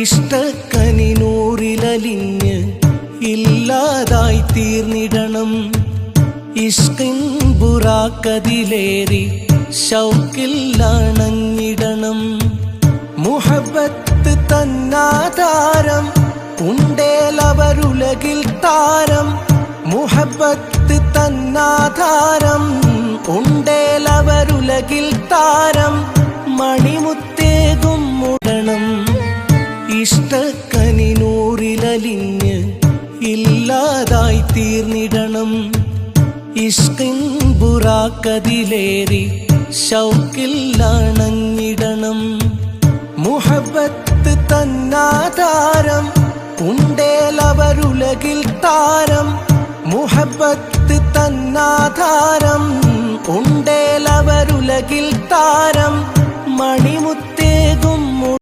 ഇഷ്ടക്കനിനൂറിലലിഞ്ഞ് ഇല്ലാതായി തീർന്നിടണം. ഇഷ്കിൻ ബുറാക്കതിലേറി ഷൗക്കില്ലണഞ്ഞിടണം. മുഹബത്ത് തന്നാധാരം ഉണ്ടേലവരുലകിൽ താരം. മുഹബത്ത് തന്നാധാരം ഉണ്ടേലവരുലകിൽ താരം. മണിമുത്തേകും മുടണം. ഇഷ്ടക്കനിനൂറിലലിഞ്ഞ് ഇല്ലാതായി തീർന്നിടണം. ഇഷ്കിൻ ബുറാക്കതിലേറി ഷൗക്കില്ലണഞ്ഞിടണം. മുഹബത്ത് തന്നാധാരം ഉണ്ടേലവരുലകിൽ താരം. മുഹബത്ത് തന്നാധാരം ഉണ്ടേലവരുലകിൽ താരം. മണിമുത്ത്